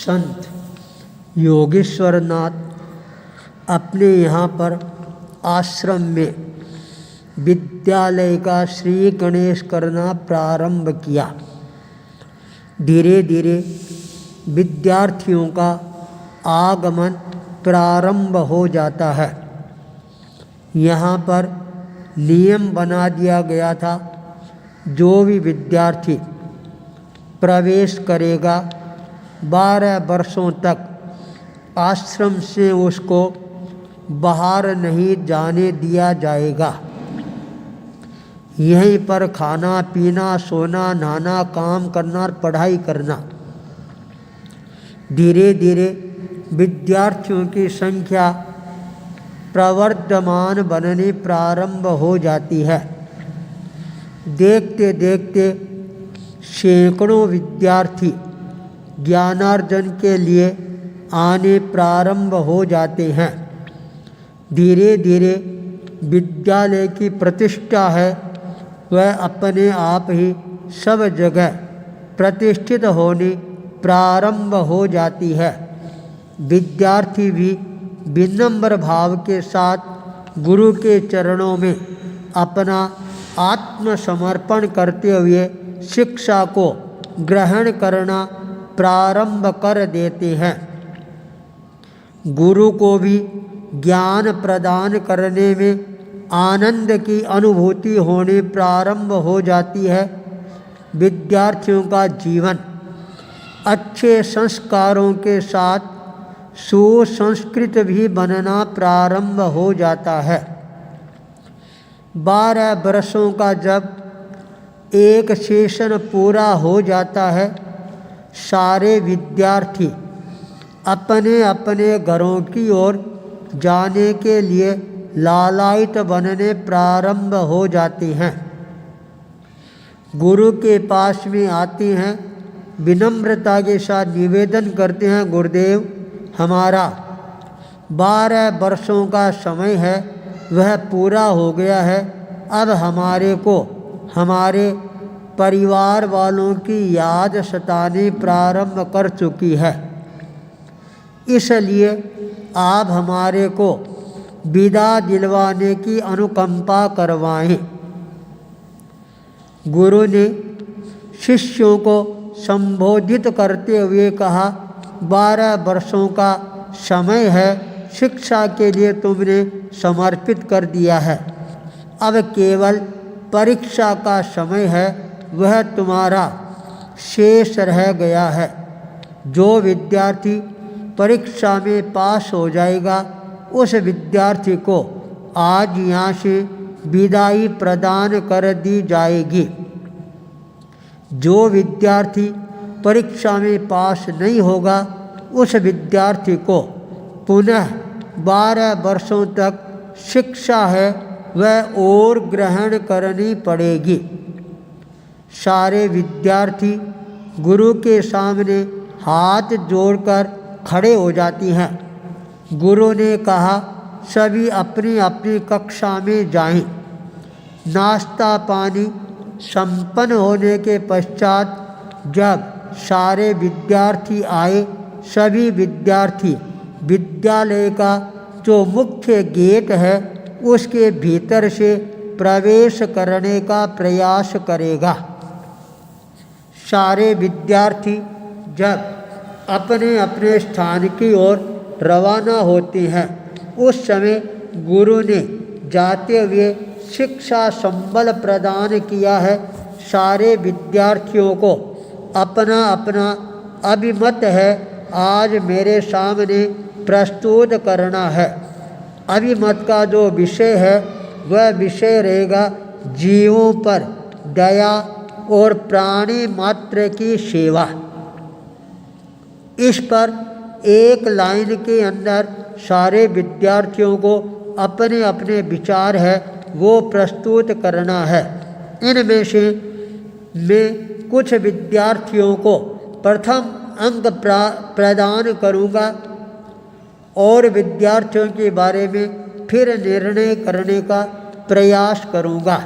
संत योगेश्वरनाथ अपने यहाँ पर आश्रम में विद्यालय का श्री गणेश करना प्रारंभ किया। धीरे धीरे विद्यार्थियों का आगमन प्रारंभ हो जाता है। यहाँ पर नियम बना दिया गया था, जो भी विद्यार्थी प्रवेश करेगा 12 वर्षों तक आश्रम से उसको बाहर नहीं जाने दिया जाएगा। यहीं पर खाना पीना, सोना, नहाना, काम करना और पढ़ाई करना। धीरे धीरे विद्यार्थियों की संख्या प्रवर्धमान बनने प्रारंभ हो जाती है। देखते देखते सैकड़ों विद्यार्थी ज्ञानार्जन के लिए आने प्रारंभ हो जाते हैं। धीरे धीरे विद्यालय की प्रतिष्ठा है वह अपने आप ही सब जगह प्रतिष्ठित होने प्रारंभ हो जाती है। विद्यार्थी भी विनम्र भाव के साथ गुरु के चरणों में अपना आत्मसमर्पण करते हुए शिक्षा को ग्रहण करना प्रारंभ कर देते हैं। गुरु को भी ज्ञान प्रदान करने में आनंद की अनुभूति होने प्रारंभ हो जाती है। विद्यार्थियों का जीवन अच्छे संस्कारों के साथ सुसंस्कृत भी बनना प्रारंभ हो जाता है। 12 वर्षों का जब एक सेशन पूरा हो जाता है, सारे विद्यार्थी अपने अपने घरों की ओर जाने के लिए लालायित बनने प्रारंभ हो जाते हैं। गुरु के पास में आते हैं, विनम्रता के साथ निवेदन करते हैं, गुरुदेव हमारा 12 वर्षों का समय है वह पूरा हो गया है। अब हमारे को हमारे परिवार वालों की याद सताने प्रारंभ कर चुकी है, इसलिए आप हमारे को विदा दिलवाने की अनुकंपा करवाएं। गुरु ने शिष्यों को संबोधित करते हुए कहा, 12 वर्षों का समय है, शिक्षा के लिए तुमने समर्पित कर दिया है। अब केवल परीक्षा का समय है, वह तुम्हारा शेष रह गया है। जो विद्यार्थी परीक्षा में पास हो जाएगा उस विद्यार्थी को आज यहाँ से विदाई प्रदान कर दी जाएगी। जो विद्यार्थी परीक्षा में पास नहीं होगा उस विद्यार्थी को पुनः 12 वर्षों तक शिक्षा है वह और ग्रहण करनी पड़ेगी। सारे विद्यार्थी गुरु के सामने हाथ जोड़कर खड़े हो जाती हैं। गुरु ने कहा, सभी अपनी अपनी कक्षा में जाएं। नाश्ता पानी संपन्न होने के पश्चात जब सारे विद्यार्थी आए, सभी विद्यार्थी विद्यालय का जो मुख्य गेट है उसके भीतर से प्रवेश करने का प्रयास करेगा। सारे विद्यार्थी जब अपने अपने स्थान की ओर रवाना होते हैं, उस समय गुरु ने जाते हुए शिक्षा संबल प्रदान किया है। सारे विद्यार्थियों को अपना अपना अभिमत है आज मेरे सामने प्रस्तुत करना है। अभिमत का जो विषय है वह विषय रहेगा जीवों पर दया और प्राणी मात्र की सेवा। इस पर एक लाइन के अंदर सारे विद्यार्थियों को अपने अपने विचार है वो प्रस्तुत करना है। इनमें से मैं कुछ विद्यार्थियों को प्रथम अंक प्रदान करूँगा और विद्यार्थियों के बारे में फिर निर्णय करने का प्रयास करूँगा।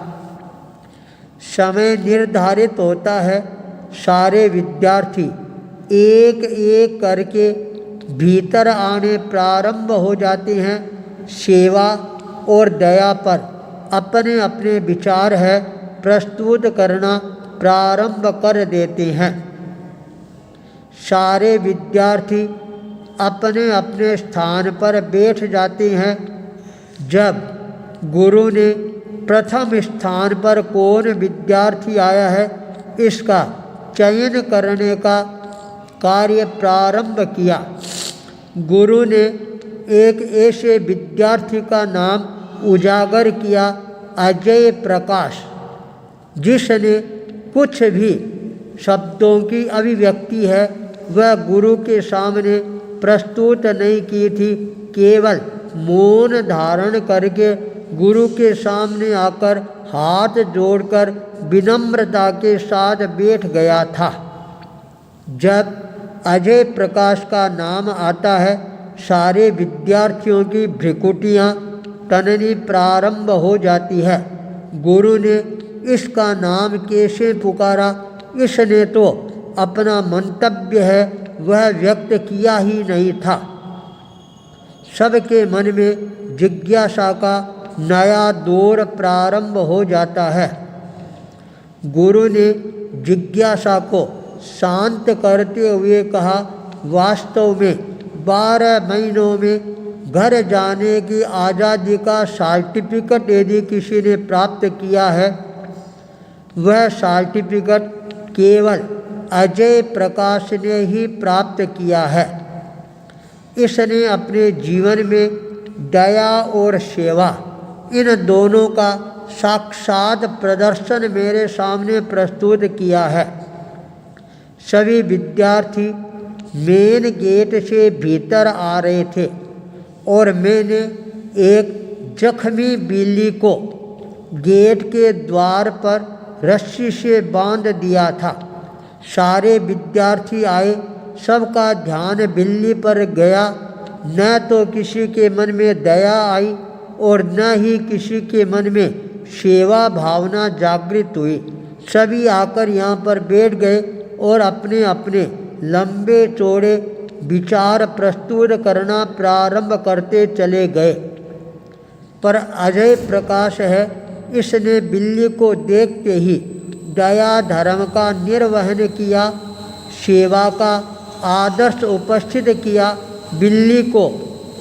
समय निर्धारित होता है, सारे विद्यार्थी एक एक करके भीतर आने प्रारंभ हो जाते हैं। सेवा और दया पर अपने अपने विचार है प्रस्तुत करना प्रारंभ कर देते हैं। सारे विद्यार्थी अपने अपने स्थान पर बैठ जाते हैं। जब गुरु ने प्रथम स्थान पर कौन विद्यार्थी आया है इसका चयन करने का कार्य प्रारंभ किया। गुरु ने एक ऐसे विद्यार्थी का नाम उजागर किया, अजय प्रकाश, जिसने कुछ भी शब्दों की अभिव्यक्ति है वह गुरु के सामने प्रस्तुत नहीं की थी, केवल मौन धारण करके गुरु के सामने आकर हाथ जोड़कर विनम्रता के साथ बैठ गया था। जब अजय प्रकाश का नाम आता है सारे विद्यार्थियों की भ्रिकुटियाँ तननी प्रारंभ हो जाती है। गुरु ने इसका नाम कैसे पुकारा इसने तो अपना मंतव्य है वह व्यक्त किया ही नहीं था। सबके मन में जिज्ञासा का नया दौर प्रारंभ हो जाता है। गुरु ने जिज्ञासा को शांत करते हुए कहा, वास्तव में 12 महीनों में घर जाने की आज़ादी का सर्टिफिकेट यदि किसी ने प्राप्त किया है वह सर्टिफिकेट केवल अजय प्रकाश ने ही प्राप्त किया है। इसने अपने जीवन में दया और सेवा इन दोनों का साक्षात प्रदर्शन मेरे सामने प्रस्तुत किया है। सभी विद्यार्थी मेन गेट से भीतर आ रहे थे और मैंने एक जख्मी बिल्ली को गेट के द्वार पर रस्सी से बांध दिया था। सारे विद्यार्थी आए, सबका ध्यान बिल्ली पर गया। न तो किसी के मन में दया आई और न ही किसी के मन में सेवा भावना जागृत हुई। सभी आकर यहाँ पर बैठ गए और अपने अपने लंबे चौड़े विचार प्रस्तुत करना प्रारंभ करते चले गए। पर अजय प्रकाश है, इसने बिल्ली को देखते ही दया धर्म का निर्वहन किया, सेवा का आदर्श उपस्थित किया। बिल्ली को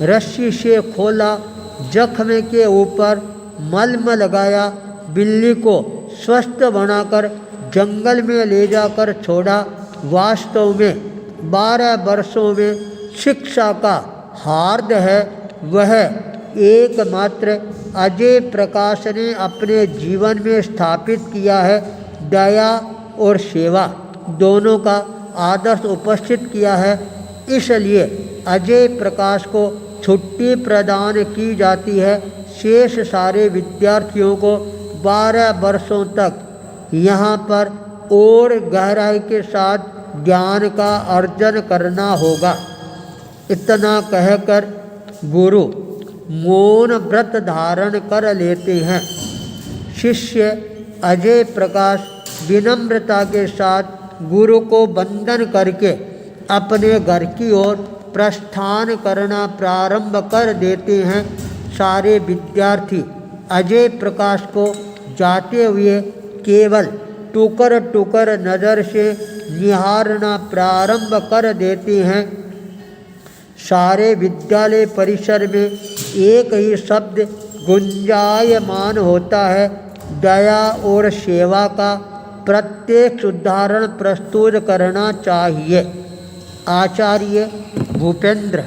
रस्सी से खोला, जख्म के ऊपर मलम लगाया, बिल्ली को स्वस्थ बनाकर जंगल में ले जाकर छोड़ा। वास्तव में 12 वर्षों में शिक्षा का हार्द है वह एकमात्र अजय प्रकाश ने अपने जीवन में स्थापित किया है। दया और सेवा दोनों का आदर्श उपस्थित किया है। इसलिए अजय प्रकाश को छुट्टी प्रदान की जाती है। शेष सारे विद्यार्थियों को 12 वर्षों तक यहाँ पर और गहराई के साथ ज्ञान का अर्जन करना होगा। इतना कहकर गुरु मौन व्रत धारण कर लेते हैं। शिष्य अजय प्रकाश विनम्रता के साथ गुरु को वंदन करके अपने घर की ओर प्रस्थान करना प्रारंभ कर देते हैं। सारे विद्यार्थी अजय प्रकाश को जाते हुए केवल टुकर टुकर नज़र से निहारना प्रारंभ कर देते हैं। सारे विद्यालय परिसर में एक ही शब्द गुंजायमान होता है, दया और सेवा का प्रत्येक उदाहरण प्रस्तुत करना चाहिए। आचार्य भूपेंद्र।